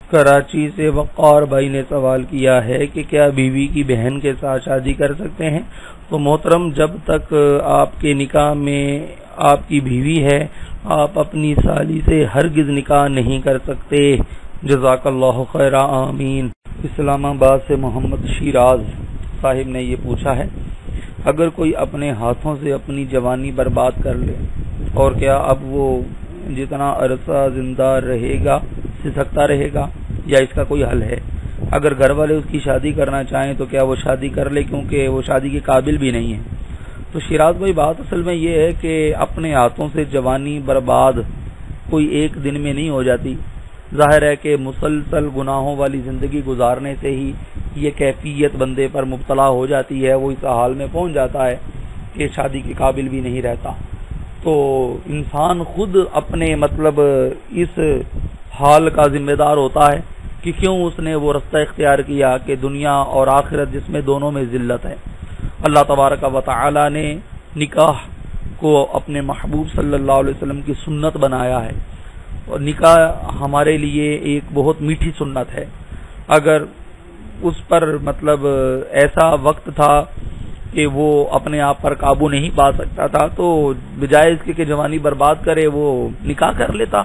کراچی سے وقار بھائی نے سوال کیا ہے کہ کیا بیوی کی بہن کے ساتھ شادی کر سکتے ہیں؟ تو محترم، جب تک آپ کے نکاح میں آپ کی بیوی ہے، آپ اپنی سالی سے ہرگز نکاح نہیں کر سکتے۔ جزاک اللہ خیر، آمین۔ اسلام آباد سے محمد شیراز صاحب نے یہ پوچھا ہے، اگر کوئی اپنے ہاتھوں سے اپنی جوانی برباد کر لے اور کیا اب وہ جتنا عرصہ زندہ رہے گا سسکتا رہے گا، یا اس کا کوئی حل ہے؟ اگر گھر والے اس کی شادی کرنا چاہیں تو کیا وہ شادی کر لے، کیونکہ وہ شادی کے قابل بھی نہیں ہے؟ تو شیراز بھائی، بات اصل میں یہ ہے کہ اپنے ہاتھوں سے جوانی برباد کوئی ایک دن میں نہیں ہو جاتی۔ ظاہر ہے کہ مسلسل گناہوں والی زندگی گزارنے سے ہی یہ کیفیت بندے پر مبتلا ہو جاتی ہے، وہ اس حال میں پہنچ جاتا ہے کہ شادی کے قابل بھی نہیں رہتا۔ تو انسان خود اپنے اس حال کا ذمہ دار ہوتا ہے کہ کیوں اس نے وہ رستہ اختیار کیا کہ دنیا اور آخرت جس میں دونوں میں ذلت ہے۔ اللہ تبارک و تعالی نے نکاح کو اپنے محبوب صلی اللہ علیہ وسلم کی سنت بنایا ہے، اور نکاح ہمارے لیے ایک بہت میٹھی سنت ہے۔ اگر اس پر ایسا وقت تھا کہ وہ اپنے آپ پر قابو نہیں پا سکتا تھا تو بجائے اس کے کہ جوانی برباد کرے وہ نکاح کر لیتا،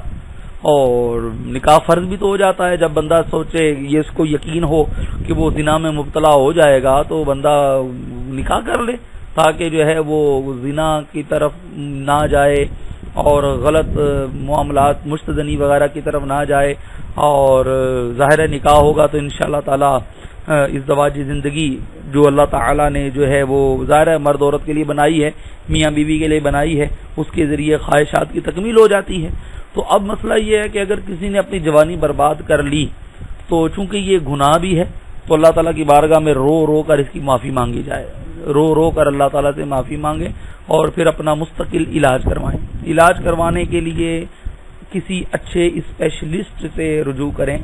اور نکاح فرض بھی تو ہو جاتا ہے جب بندہ سوچے، یہ اس کو یقین ہو کہ وہ زنا میں مبتلا ہو جائے گا تو بندہ نکاح کر لے، تاکہ جو ہے وہ زنا کی طرف نہ جائے اور غلط معاملات مشتزنی وغیرہ کی طرف نہ جائے۔ اور ظاہر نکاح ہوگا تو انشاءاللہ تعالی ازدواجی زندگی جو اللہ تعالی نے جو ہے وہ ظاہر مرد عورت کے لیے بنائی ہے، میاں بیوی کے لیے بنائی ہے، اس کے ذریعے خواہشات کی تکمیل ہو جاتی ہے۔ تو اب مسئلہ یہ ہے کہ اگر کسی نے اپنی جوانی برباد کر لی تو چونکہ یہ گناہ بھی ہے تو اللہ تعالیٰ کی بارگاہ میں رو رو کر اس کی معافی مانگی جائے، رو رو کر اللہ تعالیٰ سے معافی مانگے اور پھر اپنا مستقل علاج کروائیں۔ علاج کروانے کے لیے کسی اچھے اسپیشلسٹ سے رجوع کریں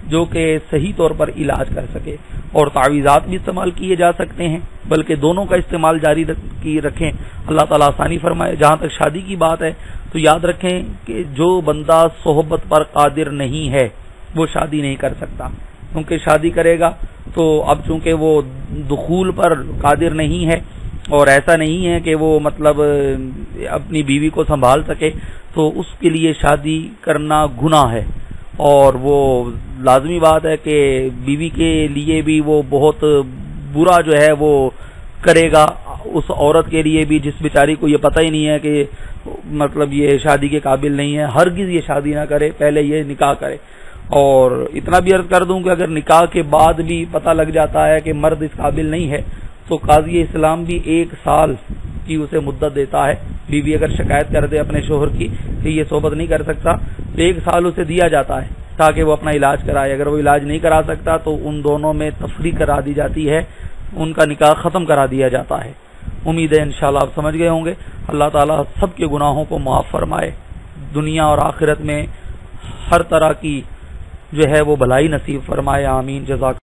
جو کہ صحیح طور پر علاج کر سکے، اور تعویذات بھی استعمال کیے جا سکتے ہیں، بلکہ دونوں کا استعمال جاری رکھیں، اللہ تعالیٰ آسانی فرمائے۔ جہاں تک شادی کی بات ہے تو یاد رکھیں کہ جو بندہ صحبت پر قادر نہیں ہے وہ شادی نہیں کر سکتا، کیونکہ شادی کرے گا تو اب چونکہ وہ دخول پر قادر نہیں ہے اور ایسا نہیں ہے کہ وہ اپنی بیوی کو سنبھال سکے، تو اس کے لیے شادی کرنا گناہ ہے، اور وہ لازمی بات ہے کہ بیوی کے لیے بھی وہ بہت برا جو ہے وہ کرے گا، اس عورت کے لیے بھی جس بیچاری کو یہ پتہ ہی نہیں ہے کہ یہ شادی کے قابل نہیں ہے، ہرگز یہ شادی نہ کرے، پہلے یہ نکاح کرے۔ اور اتنا بھی عرض کر دوں کہ اگر نکاح کے بعد بھی پتہ لگ جاتا ہے کہ مرد اس قابل نہیں ہے تو قاضی اسلام بھی 1 سال کی اسے مدت دیتا ہے۔ بیوی اگر شکایت کر دے اپنے شوہر کی کہ یہ صحبت نہیں کر سکتا تو 1 سال اسے دیا جاتا ہے تاکہ وہ اپنا علاج کرائے۔ اگر وہ علاج نہیں کرا سکتا تو ان دونوں میں تفریق کرا دی جاتی ہے، ان کا نکاح ختم کرا دیا جاتا ہے۔ امید ہے انشاءاللہ آپ سمجھ گئے ہوں گے۔ اللہ تعالیٰ سب کے گناہوں کو معاف فرمائے، دنیا اور آخرت میں ہر طرح کی جو ہے وہ بھلائی نصیب فرمائے، آمین۔ جزاک